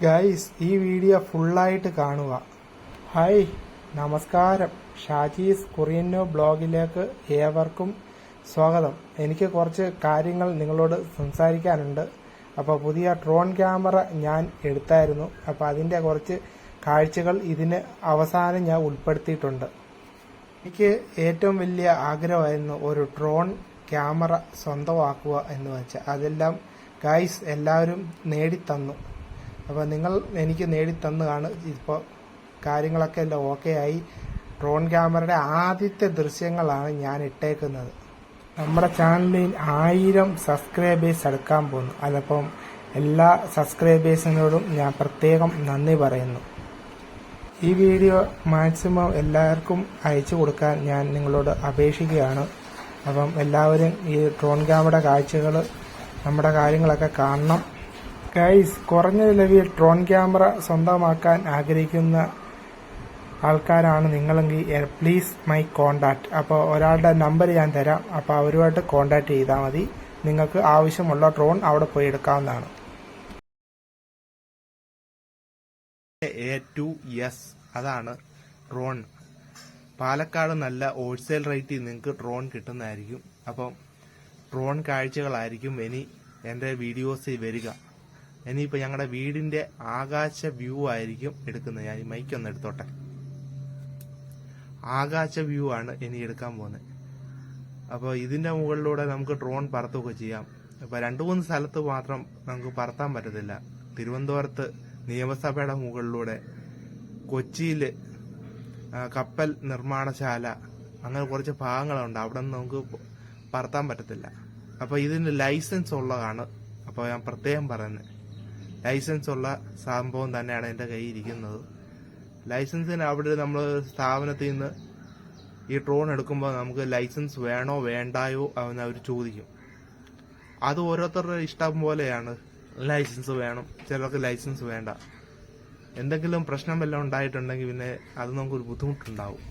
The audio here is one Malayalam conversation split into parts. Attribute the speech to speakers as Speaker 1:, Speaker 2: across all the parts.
Speaker 1: ഗൈസ്, ഈ വീഡിയോ ഫുള്ളായിട്ട് കാണുക. ഹായ്, നമസ്കാരം. ഷാജീസ് കൊറിയന്നോ ബ്ലോഗിലേക്ക് ഏവർക്കും സ്വാഗതം. എനിക്ക് കുറച്ച് കാര്യങ്ങൾ നിങ്ങളോട് സംസാരിക്കാനുണ്ട്. അപ്പോൾ പുതിയ ഡ്രോൺ ക്യാമറ ഞാൻ എടുത്തായിരുന്നു. അപ്പോൾ അതിൻ്റെ കുറച്ച് കാഴ്ചകൾ ഇതിന് അവസാനം ഞാൻ ഉൾപ്പെടുത്തിയിട്ടുണ്ട്. എനിക്ക് ഏറ്റവും വലിയ ആഗ്രഹമായിരുന്നു ഒരു ഡ്രോൺ ക്യാമറ സ്വന്തമാക്കുക എന്ന് വെച്ചാൽ. അതെല്ലാം ഗൈസ് എല്ലാവരും നേടിത്തന്നു. അപ്പോൾ നിങ്ങൾ എനിക്ക് നേടിത്തന്നതാണ്. ഇപ്പോൾ കാര്യങ്ങളൊക്കെ എല്ലാം ഓക്കെ ആയി. ഡ്രോൺ ക്യാമറയുടെ ആദ്യത്തെ ദൃശ്യങ്ങളാണ് ഞാൻ ഇട്ടേക്കുന്നത്. നമ്മുടെ ചാനലിൽ 1000 സബ്സ്ക്രൈബേഴ്സ് എടുക്കാൻ പോകുന്നു. അതപ്പം എല്ലാ സബ്സ്ക്രൈബേഴ്സിനോടും ഞാൻ പ്രത്യേകം നന്ദി പറയുന്നു. ഈ വീഡിയോ മാക്സിമം എല്ലാവർക്കും അയച്ചു കൊടുക്കാൻ ഞാൻ നിങ്ങളോട് അപേക്ഷിക്കുകയാണ്. അപ്പം എല്ലാവരും ഈ ഡ്രോൺ ക്യാമറയുടെ കാഴ്ചകൾ, നമ്മുടെ കാര്യങ്ങളൊക്കെ കാണണം. ഗൈസ്, കുറഞ്ഞ ചിലവിൽ ഡ്രോൺ ക്യാമറ സ്വന്തമാക്കാൻ ആഗ്രഹിക്കുന്ന ആൾക്കാരാണ് നിങ്ങളെങ്കിൽ പ്ലീസ് മൈ കോണ്ടാക്ട്. അപ്പോൾ ഒരാളുടെ നമ്പർ ഞാൻ തരാം. അപ്പോൾ അവരുമായിട്ട് കോണ്ടാക്ട് ചെയ്താൽ മതി. നിങ്ങൾക്ക് ആവശ്യമുള്ള ഡ്രോൺ അവിടെ പോയി എടുക്കാവുന്നതാണ്. A2S അതാണ് ഡ്രോൺ. പാലക്കാട് നല്ല ഹോൾസെയിൽ റേറ്റിൽ നിങ്ങൾക്ക് ഡ്രോൺ കിട്ടുന്നതായിരിക്കും. അപ്പം ഡ്രോൺ കാഴ്ചകളായിരിക്കും ഇനി എൻ്റെ വീഡിയോസിൽ വരിക. ഇനിയിപ്പോൾ ഞങ്ങളുടെ വീടിൻ്റെ ആകാശ വ്യൂ ആയിരിക്കും എടുക്കുന്നത്. ഞാൻ ഈ മൈക്കൊന്ന് എടുത്തോട്ടെ. ആകാശ വ്യൂ ആണ് ഇനി എടുക്കാൻ പോകുന്നത്. അപ്പോൾ ഇതിൻ്റെ മുകളിലൂടെ നമുക്ക് ഡ്രോൺ പറത്തുകയൊക്കെ ചെയ്യാം. ഇപ്പോൾ 2-3 സ്ഥലത്ത് മാത്രം നമുക്ക് പറത്താൻ പറ്റത്തില്ല. തിരുവനന്തപുരത്ത് നിയമസഭയുടെ മുകളിലൂടെ, കൊച്ചിയിൽ കപ്പൽ നിർമ്മാണശാല, അങ്ങനെ കുറച്ച് ഭാഗങ്ങളുണ്ട്. അവിടെ നിന്ന് നമുക്ക് പറത്താൻ പറ്റത്തില്ല. അപ്പോൾ ഇതിന് ലൈസൻസ് ഉള്ളതാണ്. അപ്പോൾ ഞാൻ പ്രത്യേകം പറയുന്നത്, ലൈസൻസ് ഉള്ള സംഭവം തന്നെയാണ് എൻ്റെ കയ്യിൽ ഇരിക്കുന്നത്. ലൈസൻസിന് അവിടെ നമ്മൾ സ്ഥാപനത്തിൽ നിന്ന് ഈ ഡ്രോൺ എടുക്കുമ്പോൾ നമുക്ക് ലൈസൻസ് വേണോ വേണ്ടായോ എന്ന് അവർ ചോദിക്കും. അത് ഓരോരുത്തരുടെ ഇഷ്ടം പോലെയാണ്. ലൈസൻസ് വേണം, ചിലർക്ക് ലൈസൻസ് വേണ്ട. എന്തെങ്കിലും പ്രശ്നം വല്ലതും ഉണ്ടായിട്ടുണ്ടെങ്കിൽ പിന്നെ അത് നമുക്കൊരു ബുദ്ധിമുട്ടുണ്ടാവും.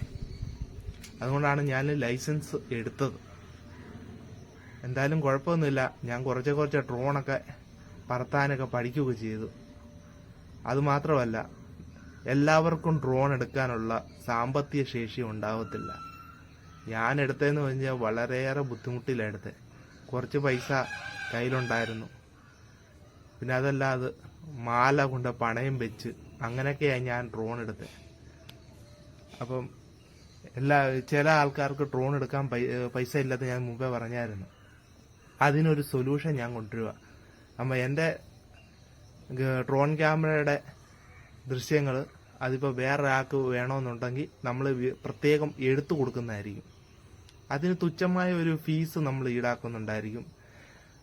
Speaker 1: അതുകൊണ്ടാണ് ഞാൻ ലൈസൻസ് എടുത്തത്. എന്തായാലും കുഴപ്പമൊന്നുമില്ല. ഞാൻ കുറച്ച് ഡ്രോണൊക്കെ പറത്താനൊക്കെ പഠിക്കുകയൊക്കെ ചെയ്തു. അതുമാത്രമല്ല, എല്ലാവർക്കും ഡ്രോൺ എടുക്കാനുള്ള സാമ്പത്തിക ശേഷി ഉണ്ടാവത്തില്ല. ഞാൻ എടുത്തതെന്ന് പറഞ്ഞാൽ വളരെയേറെ ബുദ്ധിമുട്ടിലെടുത്തത്. കുറച്ച് പൈസ കയ്യിലുണ്ടായിരുന്നു. പിന്നെ അതല്ലാതെ മാല കൊണ്ട് പണയം വെച്ച് അങ്ങനെയൊക്കെയാണ് ഞാൻ ഡ്രോൺ എടുത്തത്. അപ്പം ചില ആൾക്കാർക്ക് ഡ്രോൺ എടുക്കാൻ പൈസ ഇല്ലാതെ ഞാൻ മുമ്പേ പറഞ്ഞായിരുന്നു. അതിനൊരു സൊല്യൂഷൻ ഞാൻ കൊണ്ടുവരിക. അപ്പം എൻ്റെ ഡ്രോൺ ക്യാമറയുടെ ദൃശ്യങ്ങൾ അതിപ്പോൾ വേറൊരാൾക്ക് വേണമെന്നുണ്ടെങ്കിൽ നമ്മൾ പ്രത്യേകം എടുത്തു കൊടുക്കുന്നതായിരിക്കും. അതിന് തുച്ഛമായ ഒരു ഫീസ് നമ്മൾ ഈടാക്കുന്നുണ്ടായിരിക്കും.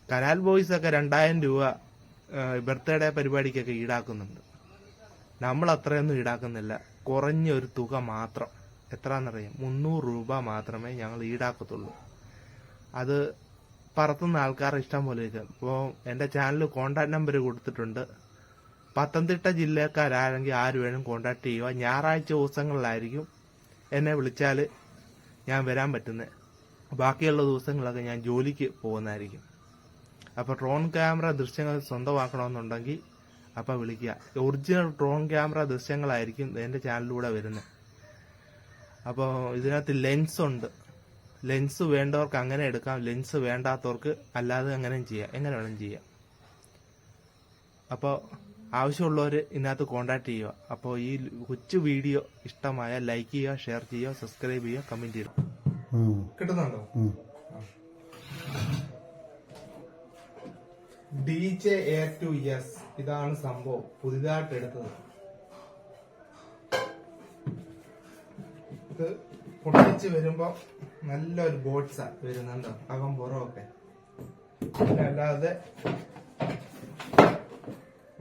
Speaker 1: കനാൽ ബോയ്സൊക്കെ 2000 രൂപ ബർത്ത്ഡേ പരിപാടിക്കൊക്കെ ഈടാക്കുന്നുണ്ട്. നമ്മൾ അത്രയൊന്നും ഈടാക്കുന്നില്ല. കുറഞ്ഞൊരു തുക മാത്രം. എത്രയെന്നറിയാം? 300 രൂപ മാത്രമേ ഞങ്ങൾ ഈടാക്കത്തുള്ളൂ. അത് പറത്തുന്ന ആൾക്കാരുടെ ഇഷ്ടം പോലെ ഇരിക്കും. ഇപ്പോൾ എൻ്റെ ചാനലിൽ കോണ്ടാക്ട് നമ്പർ കൊടുത്തിട്ടുണ്ട്. പത്തനംതിട്ട ജില്ലക്കാരാണെങ്കിൽ ആര് വേണം കോണ്ടാക്ട് ചെയ്യുക. ഞായറാഴ്ച ദിവസങ്ങളിലായിരിക്കും എന്നെ വിളിച്ചാൽ ഞാൻ വരാൻ പറ്റുന്നത്. ബാക്കിയുള്ള ദിവസങ്ങളൊക്കെ ഞാൻ ജോലിക്ക് പോകുന്നതായിരിക്കും. അപ്പോൾ ഡ്രോൺ ക്യാമറ ദൃശ്യങ്ങൾ സ്വന്തമാക്കണമെന്നുണ്ടെങ്കിൽ അപ്പോൾ വിളിക്കുക. ഒറിജിനൽ ഡ്രോൺ ക്യാമറ ദൃശ്യങ്ങളായിരിക്കും എൻ്റെ ചാനലിലൂടെ വരുന്നത്. അപ്പോൾ ഇതിനകത്ത് ലെൻസ് ഉണ്ട്. ലെൻസ് വേണ്ടവർക്ക് അങ്ങനെ എടുക്കാം, ലെൻസ് വേണ്ടാത്തവർക്ക് അല്ലാതെ അങ്ങനെയും ചെയ്യാം. എങ്ങനെ വേണം ചെയ്യാം. അപ്പോൾ ആവശ്യമുള്ളവർ ഇതിനകത്ത് കോണ്ടാക്ട് ചെയ്യുക. അപ്പോൾ ഈ കൊച്ചു വീഡിയോ ഇഷ്ടമായ ലൈക്ക് ചെയ്യുക, ഷെയർ ചെയ്യുക, സബ്സ്ക്രൈബ് ചെയ്യുക, കമന്റ് ചെയ്യുക. കിട്ടുന്നുണ്ടോ? DJ A2S ഇതാണ് സംഭവം. പുതിയതായിട്ട് എടുത്തത്. ഇത് പൊട്ടിച്ച് വരുമ്പോ നല്ലൊരു ബോട്ട്സാ വരുന്നുണ്ടോ, അകം പുറമൊക്കെ. പിന്നെ അല്ലാതെ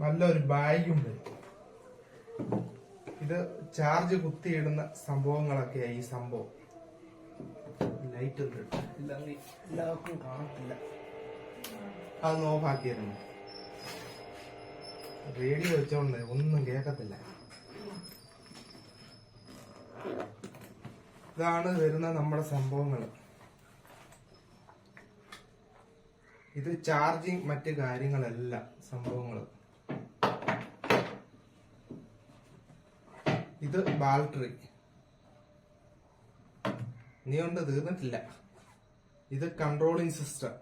Speaker 1: നല്ലൊരു ബാഗും വരും. ഇത് ചാർജ് കുത്തിയിടുന്ന സംഭവങ്ങളൊക്കെയായി. ഈ സംഭവം ലൈറ്റ് ഉണ്ട്, ഇല്ലെങ്കിൽ എല്ലാവർക്കും കാണത്തില്ല. അതൊന്ന് ഓഫാക്കിയിരുന്നു. റേഡിയോ വെച്ചോണ്ട് ഒന്നും കേൾക്കത്തില്ല. ഇതാണ് വരുന്ന നമ്മുടെ സംഭവങ്ങൾ. ഇത് ചാർജിങ് മറ്റ് കാര്യങ്ങളെല്ലാം സംഭവങ്ങൾ. ഇത് ബാറ്ററി, ഇനി കൊണ്ട് തീർന്നിട്ടില്ല. ഇത് കൺട്രോളിംഗ് സിസ്റ്റം.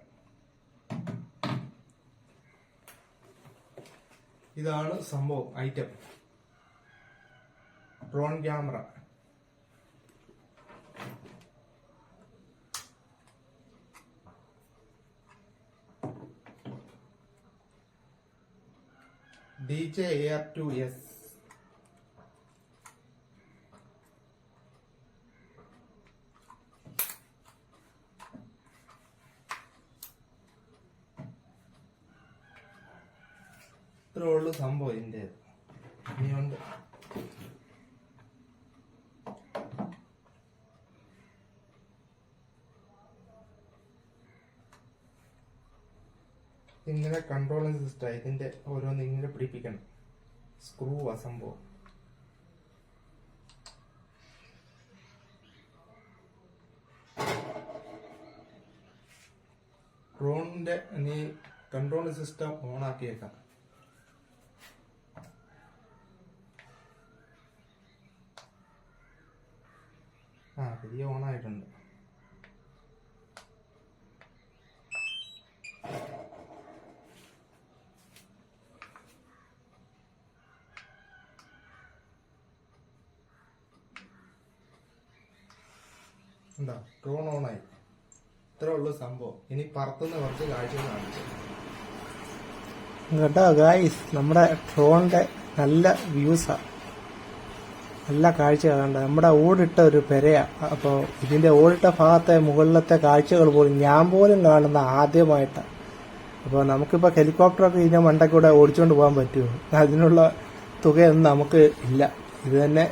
Speaker 1: ഇതാണ് സംഭവം, item drone camera. DJI Air 2S. ഇത്രേ ഉള്ളു സംഭവം ഇതിൻ്റെ. ഇനിയുണ്ട് ഇങ്ങനെ കൺട്രോളിംഗ് സിസ്റ്റം. ഇതിന്റെ ഓരോന്ന് ഇങ്ങനെ പിടിപ്പിക്കണം. സ്ക്രൂ ആ സംഭവം. ഡ്രോണിന്റെ നീ കൺട്രോളിംഗ് സിസ്റ്റം ഓൺ ആക്കിയേക്കാം. പുതിയ ഓണായിട്ടുണ്ട്. എന്താ ഡ്രോൺ ഓണായി. ഇത്രേ ഉള്ളു സംഭവം. ഇനി പറത്തുന്ന കുറച്ച് കാഴ്ചകൾ കാണിച്ചു
Speaker 2: കേട്ടോ ഗായ്സ്. നമ്മുടെ ഡ്രോണിന്റെ നല്ല വ്യൂസാ, നല്ല കാഴ്ച കണ്ട. നമ്മുടെ ഓടിട്ട ഒരു പെരയാ. അപ്പോൾ ഇതിന്റെ ഓടിട്ട ഭാഗത്തെ മുകളിലത്തെ കാഴ്ചകൾ പോലും ഞാൻ പോലും കാണുന്ന ആദ്യമായിട്ടാണ്. അപ്പോൾ നമുക്കിപ്പോൾ ഹെലികോപ്റ്ററൊക്കെ ഇതിന്റെ മണ്ടക്കൂടെ ഓടിച്ചുകൊണ്ട് പോകാൻ പറ്റുമോ? അതിനുള്ള തുകയൊന്നും നമുക്ക് ഇല്ല. ഇത് തന്നെ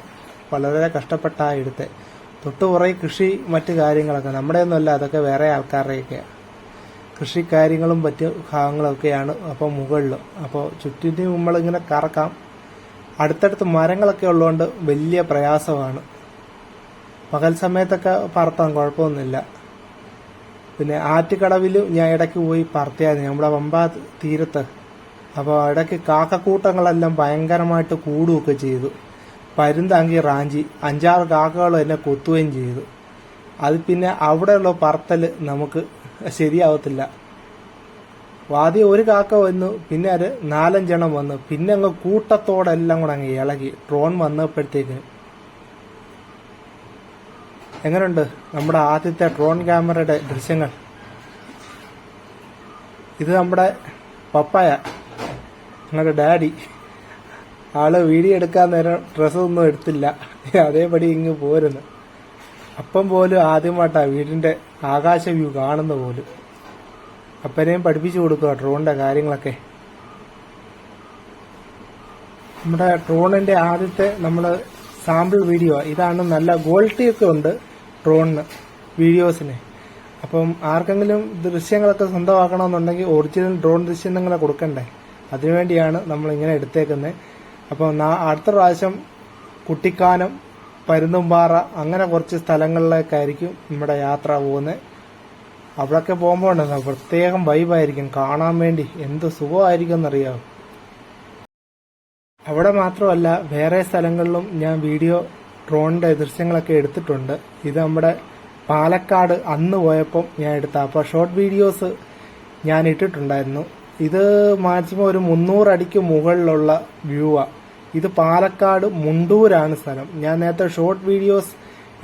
Speaker 2: വളരെ കഷ്ടപ്പെട്ടാ എടുത്തെ. തൊട്ടുപുറകെ കൃഷി മറ്റു കാര്യങ്ങളൊക്കെ നമ്മുടെ ഒന്നുമല്ല, അതൊക്കെ വേറെ ആൾക്കാരുടെയൊക്കെയാണ്. കൃഷി കാര്യങ്ങളും മറ്റു ഭാഗങ്ങളൊക്കെയാണ്. അപ്പോൾ മുകളിൽ അപ്പോൾ ചുറ്റിനും നമ്മളിങ്ങനെ കറക്കാം. അടുത്തടുത്ത് മരങ്ങളൊക്കെ ഉള്ളതുകൊണ്ട് വലിയ പ്രയാസമാണ്. പകൽ സമയത്തൊക്കെ പറത്താൻ കുഴപ്പമൊന്നുമില്ല. പിന്നെ ആറ്റുകടവിലും ഞാൻ ഇടയ്ക്ക് പോയി പറത്തിയായിരുന്നു, നമ്മുടെ പമ്പാ തീരത്ത്. അപ്പോൾ ഇടയ്ക്ക് കാക്കക്കൂട്ടങ്ങളെല്ലാം ഭയങ്കരമായിട്ട് കൂടുകയൊക്കെ ചെയ്തു. പരുന്താങ്കി റാഞ്ചി 5-6 കാക്കകൾ എന്നെ കൊത്തുകയും ചെയ്തു. അത് പിന്നെ അവിടെയുള്ള പറത്തൽ നമുക്ക് ശരിയാവത്തില്ല. ആദ്യം ഒരു കാക്ക വന്നു, പിന്നെ അത് 4-5 എണ്ണം വന്നു, പിന്നെ അങ്ങ് കൂട്ടത്തോടെല്ലാം കൂടെ അങ്ങ് ഇളകി. ഡ്രോൺ വന്നപ്പോഴത്തേക്കിനും എങ്ങനെയുണ്ട് നമ്മുടെ ആദ്യത്തെ ഡ്രോൺ ക്യാമറയുടെ ദൃശ്യങ്ങൾ? ഇത് നമ്മുടെ പപ്പായ, ഞങ്ങളുടെ ഡാഡി. ആള് വീഡിയോ എടുക്കാൻ നേരം ഡ്രസ്സൊന്നും എടുത്തില്ല, അതേപടി ഇങ്ങ് പോരുന്നു. അപ്പം പോലും ആദ്യമായിട്ടാ വീടിന്റെ ആകാശ വ്യൂ കാണുന്ന പോലും. അപ്പനെയും പഠിപ്പിച്ചു കൊടുക്കുക ഡ്രോണിന്റെ കാര്യങ്ങളൊക്കെ. നമ്മുടെ ഡ്രോണിന്റെ ആദ്യത്തെ നമ്മള് സാമ്പിൾ വീഡിയോ ഇതാണ്. നല്ല ക്വാളിറ്റി ഒക്കെ ഉണ്ട് ഡ്രോണിന്, വീഡിയോസിന്. അപ്പം ആർക്കെങ്കിലും ദൃശ്യങ്ങളൊക്കെ സ്വന്തമാക്കണമെന്നുണ്ടെങ്കിൽ ഒറിജിനൽ ഡ്രോൺ ദൃശ്യങ്ങളെ കൊടുക്കണ്ടേ, അതിനുവേണ്ടിയാണ് നമ്മൾ ഇങ്ങനെ എടുത്തേക്കുന്നത്. അപ്പം അടുത്ത പ്രാവശ്യം കുട്ടിക്കാനം, പരുന്തുംപാറ അങ്ങനെ കുറച്ച് സ്ഥലങ്ങളിലേക്കായിരിക്കും നമ്മുടെ യാത്ര പോകുന്നത്. അവിടെയൊക്കെ പോകുമ്പോൾ പ്രത്യേകം വൈബായിരിക്കും കാണാൻ വേണ്ടി. എന്ത് സുഖമായിരിക്കും എന്നറിയാം. അവിടെ മാത്രമല്ല വേറെ സ്ഥലങ്ങളിലും ഞാൻ വീഡിയോ ഡ്രോണിന്റെ ദൃശ്യങ്ങളൊക്കെ എടുത്തിട്ടുണ്ട്. ഇത് നമ്മുടെ പാലക്കാട് അന്ന് പോയപ്പം ഞാൻ എടുത്ത അപ്പോൾ ഷോർട്ട് വീഡിയോസ് ഞാൻ ഇട്ടിട്ടുണ്ടായിരുന്നു. ഇത് മാക്സിമം ഒരു 300 അടിക്ക് മുകളിലുള്ള വ്യൂവാ. ഇത് പാലക്കാട് മുണ്ടൂരാണ് സ്ഥലം. ഞാൻ നേരത്തെ ഷോർട്ട് വീഡിയോസ്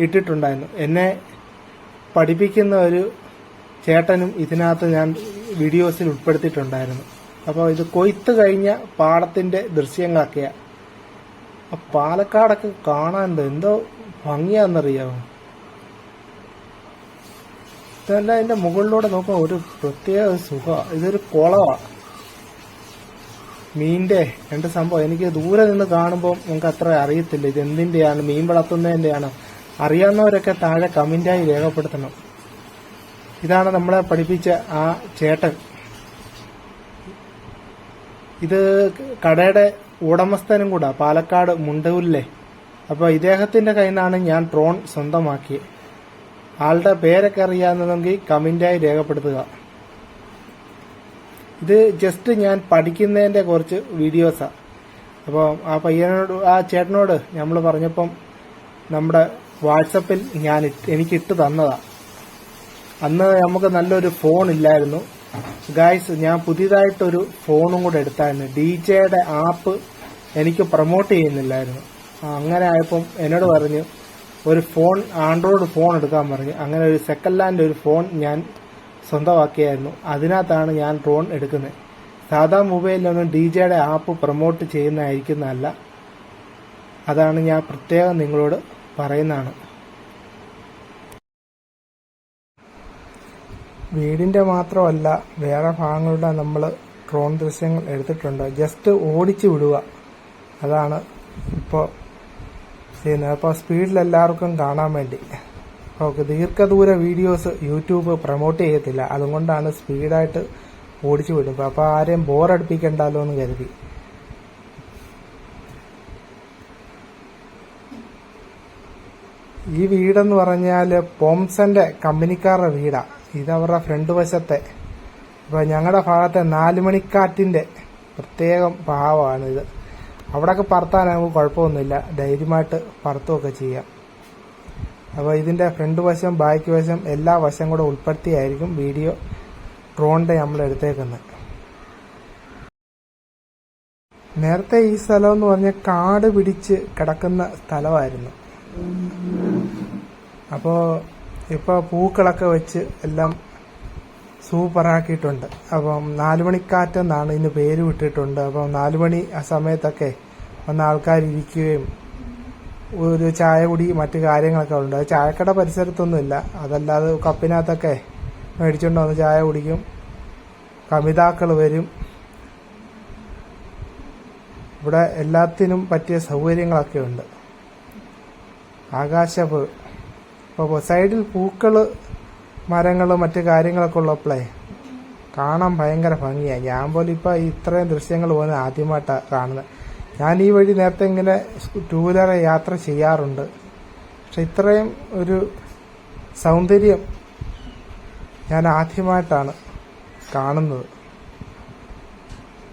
Speaker 2: ഇട്ടിട്ടുണ്ടായിരുന്നു. എന്നെ പഠിപ്പിക്കുന്ന ഒരു ചേട്ടനും ഇതിനകത്ത് ഞാൻ വീഡിയോസിൽ ഉൾപ്പെടുത്തിയിട്ടുണ്ടായിരുന്നു. അപ്പോൾ ഇത് കൊയ്ത്ത് കഴിഞ്ഞ പാടത്തിന്റെ ദൃശ്യങ്ങളൊക്കെയാ. പാലക്കാടൊക്കെ കാണാൻ എന്തോ ഭംഗിയാന്നറിയാമോ? ഇതല്ല, അതിന്റെ മുകളിലൂടെ നോക്കുമ്പോൾ ഒരു പ്രത്യേക സുഖം. ഇതൊരു കുളമാണ്, മീനിന്റെ രണ്ട് സംഭവം. എനിക്ക് ദൂരെ നിന്ന് കാണുമ്പോൾ നമുക്ക് അത്ര അറിയത്തില്ല ഇത് എന്തിന്റെയാണ്, മീൻ വളർത്തുന്നതിന്റെയാണ്. അറിയാവുന്നവരൊക്കെ താഴെ കമന്റായി രേഖപ്പെടുത്തണം. ഇതാണ് നമ്മളെ പഠിപ്പിച്ച ആ ചേട്ടൻ. ഇത് കടയുടെ ഉടമസ്ഥനും കൂടാ, പാലക്കാട് മുണ്ടൂരിലെ. അപ്പൊ ഇദ്ദേഹത്തിന്റെ കയ്യിൽ നിന്നാണ് ഞാൻ ഡ്രോൺ സ്വന്തമാക്കിയത്. ആളുടെ പേരൊക്കെ അറിയാവുന്നതെങ്കിൽ കമന്റായി രേഖപ്പെടുത്തുക. ഇത് ജസ്റ്റ് ഞാൻ പഠിക്കുന്നതിന്റെ കുറച്ച് വീഡിയോസാ. അപ്പോൾ ആ പയ്യനോട് ആ ചേട്ടനോട് നമ്മൾ പറഞ്ഞപ്പം നമ്മുടെ വാട്സപ്പിൽ എനിക്ക് ഇട്ട് തന്നതാ. അന്ന് നമുക്ക് നല്ലൊരു ഫോൺ ഇല്ലായിരുന്നു ഗായ്സ്. ഞാൻ പുതിയതായിട്ടൊരു ഫോണും കൂടെ എടുത്തായിരുന്നു. ഡിജെയുടെ ആപ്പ് എനിക്ക് പ്രൊമോട്ട് ചെയ്യുന്നില്ലായിരുന്നു. അങ്ങനെ ആയപ്പം എന്നോട് പറഞ്ഞു ഒരു ഫോൺ, ആൻഡ്രോയിഡ് ഫോൺ എടുക്കാൻ പറഞ്ഞു. അങ്ങനെ ഒരു സെക്കൻഡ് ഹാൻഡ് ഒരു ഫോൺ ഞാൻ സ്വന്തമാക്കിയായിരുന്നു. അതിനകത്താണ് ഞാൻ ഡ്രോൺ എടുക്കുന്നത്. സാധാ മൊബൈലിലൊന്നും ഡിജെയുടെ ആപ്പ് പ്രൊമോട്ട് ചെയ്യുന്നതായിരിക്കുന്നതല്ല. അതാണ് ഞാൻ പ്രത്യേകം നിങ്ങളോട് പറയുന്നതാണ്. വീടിന്റെ മാത്രമല്ല വേറെ ഭാഗങ്ങളുടെ നമ്മൾ ഡ്രോൺ ദൃശ്യങ്ങൾ എടുത്തിട്ടുണ്ട്. ജസ്റ്റ് ഓടിച്ചു വിടുക, അതാണ് ഇപ്പോൾ ചെയ്യുന്നത്. അപ്പോൾ സ്പീഡിൽ എല്ലാവർക്കും കാണാൻ വേണ്ടി. അപ്പോൾ ദീർഘദൂര വീഡിയോസ് യൂട്യൂബ് പ്രൊമോട്ട് ചെയ്യത്തില്ല, അതുകൊണ്ടാണ് സ്പീഡായിട്ട് ഓടിച്ചു വിടും. അപ്പോൾ ആരെയും ബോറടിപ്പിക്കണ്ടല്ലോ എന്ന് കരുതി. ഈ വീടെന്ന് പറഞ്ഞാൽ പോംസന്റെ കമ്പനിക്കാരുടെ വീടാണ്. ഇതവരുടെ ഫ്രണ്ട് വശത്തെ. അപ്പോൾ ഞങ്ങളുടെ ഭാഗത്തെ 4 മണിക്കാറ്റിന്റെ പ്രത്യേകം ഭാവമാണിത്. അവിടെയൊക്കെ പറത്താൻ നമുക്ക് കുഴപ്പമൊന്നുമില്ല, ധൈര്യമായിട്ട് പറത്തുമൊക്കെ ചെയ്യാം. അപ്പോൾ ഇതിന്റെ ഫ്രണ്ട് വശം ബാക്ക് വശം എല്ലാ വശം കൂടെ ഉൾപ്പെടുത്തിയായിരിക്കും വീഡിയോ ഡ്രോണിന്റെ നമ്മൾ എടുത്തേക്കുന്നത്. നേരത്തെ ഈ സ്ഥലം എന്ന് പറഞ്ഞാൽ കാട് പിടിച്ച് കിടക്കുന്ന സ്ഥലമായിരുന്നു. അപ്പോൾ ഇപ്പോൾ പൂക്കളൊക്കെ വെച്ച് എല്ലാം സൂപ്പറാക്കിയിട്ടുണ്ട്. അപ്പം 4 മണിക്കാറ്റെന്നാണ് ഇതിന് പേര് വിട്ടിട്ടുണ്ട്. അപ്പം 4 മണി ആ സമയത്തൊക്കെ വന്ന ആൾക്കാർ ഇരിക്കുകയും ഒരു ചായ കുടി മറ്റു കാര്യങ്ങളൊക്കെ ഉണ്ട്. അത് ചായക്കട പരിസരത്തൊന്നുമില്ല, അതല്ലാതെ കപ്പിനകത്തൊക്കെ മേടിച്ചുകൊണ്ട് വന്ന് ചായ കുടിക്കും. കമിതാക്കൾ വരും. ഇവിടെ എല്ലാത്തിനും പറ്റിയ സൗകര്യങ്ങളൊക്കെ ഉണ്ട്. ആകാശപ്പ് ഇപ്പോൾ സൈഡിൽ പൂക്കള്, മരങ്ങൾ, മറ്റു കാര്യങ്ങളൊക്കെ ഉള്ളപ്പോഴേ കാണാൻ ഭയങ്കര ഭംഗിയാണ്. ഞാൻ പോലും ഇപ്പം ഇത്രയും ദൃശ്യങ്ങൾ പോകുന്നത് ആദ്യമായിട്ടാണ് കാണുന്നത്. ഞാൻ ഈ വഴി നേരത്തെ ഇങ്ങനെ 2 വീലർ യാത്ര ചെയ്യാറുണ്ട്, പക്ഷെ ഇത്രയും ഒരു സൗന്ദര്യം ഞാൻ ആദ്യമായിട്ടാണ് കാണുന്നത്.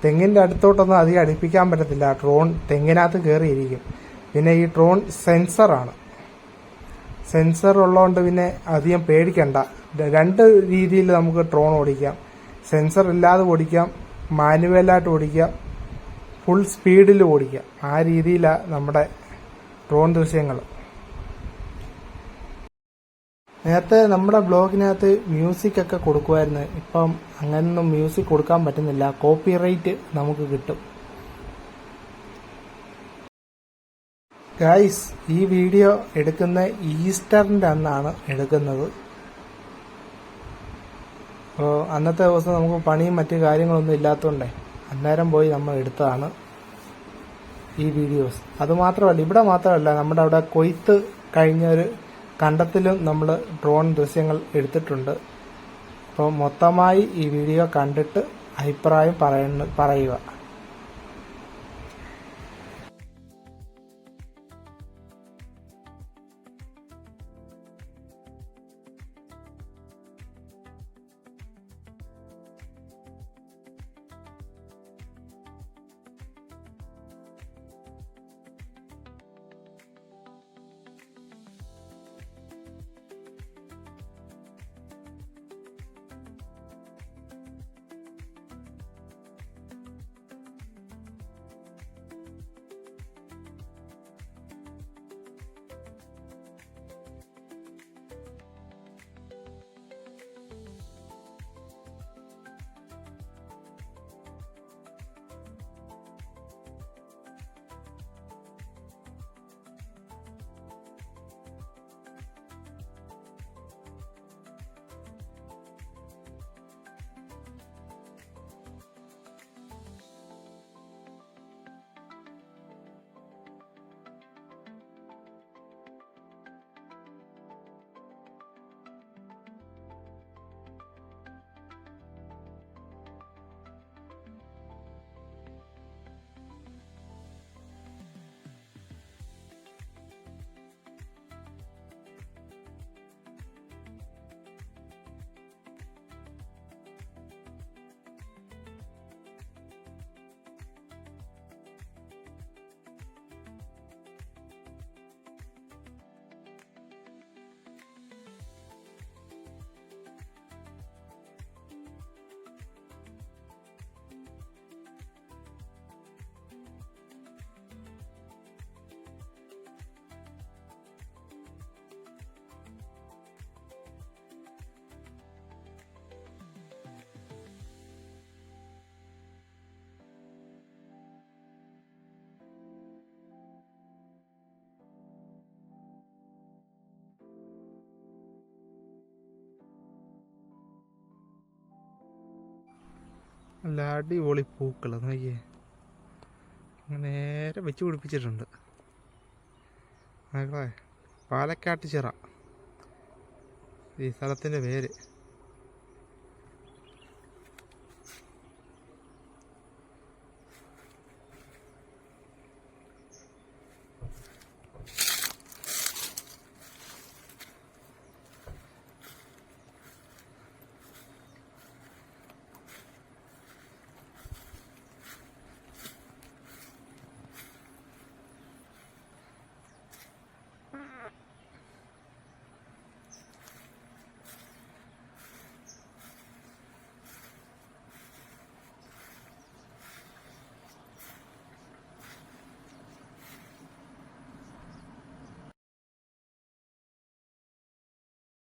Speaker 2: തെങ്ങിന്റെ അടുത്തോട്ടൊന്നും അധികം അടുപ്പിക്കാൻ പറ്റത്തില്ല, ഡ്രോൺ തെങ്ങിനകത്ത് കയറിയിരിക്കും. പിന്നെ ഈ ഡ്രോൺ സെൻസറാണ്. സെൻസർ ഉള്ളതുകൊണ്ട് പിന്നെ അധികം പേടിക്കണ്ട. 2 രീതിയിൽ നമുക്ക് ഡ്രോൺ ഓടിക്കാം. സെൻസർ ഇല്ലാതെ ഓടിക്കാം, മാനുവലായിട്ട് ഓടിക്കാം, ഫുൾ സ്പീഡിൽ ഓടിക്കാം. ആ രീതിയിലാണ് നമ്മുടെ ഡ്രോൺ ദൃശ്യങ്ങൾ. നേരത്തെ നമ്മുടെ ബ്ലോഗിനകത്ത് മ്യൂസിക് ഒക്കെ കൊടുക്കുമായിരുന്നു. ഇപ്പം അങ്ങനൊന്നും മ്യൂസിക് കൊടുക്കാൻ പറ്റുന്നില്ല, കോപ്പിറൈറ്റ് നമുക്ക് കിട്ടും. ഗൈസ്, ഈ വീഡിയോ എടുക്കുന്ന ഈസ്റ്ററിന്റെ അന്നാണ് എടുക്കുന്നത്. അപ്പോൾ അന്നത്തെ ദിവസം നമുക്ക് പണിയും മറ്റു കാര്യങ്ങളൊന്നും ഇല്ലാത്തതുകൊണ്ടേ അന്നേരം പോയി നമ്മൾ എടുത്തതാണ് ഈ വീഡിയോസ്. അതുമാത്രമല്ല, ഇവിടെ മാത്രമല്ല, നമ്മുടെ അവിടെ കൊയ്ത്ത് കഴിഞ്ഞ ഒരു കണ്ടത്തിലും നമ്മൾ ഡ്രോൺ ദൃശ്യങ്ങൾ എടുത്തിട്ടുണ്ട്. അപ്പോൾ മൊത്തമായി ഈ വീഡിയോ കണ്ടിട്ട് അഭിപ്രായം പറയുക.
Speaker 1: നല്ല അടിപൊളി പൂക്കൾ നോക്കിയേ, നേരെ വെച്ച് പിടിപ്പിച്ചിട്ടുണ്ട്. പാലക്കാട്ട് ചിറ ഈ സ്ഥലത്തിൻ്റെ പേര്.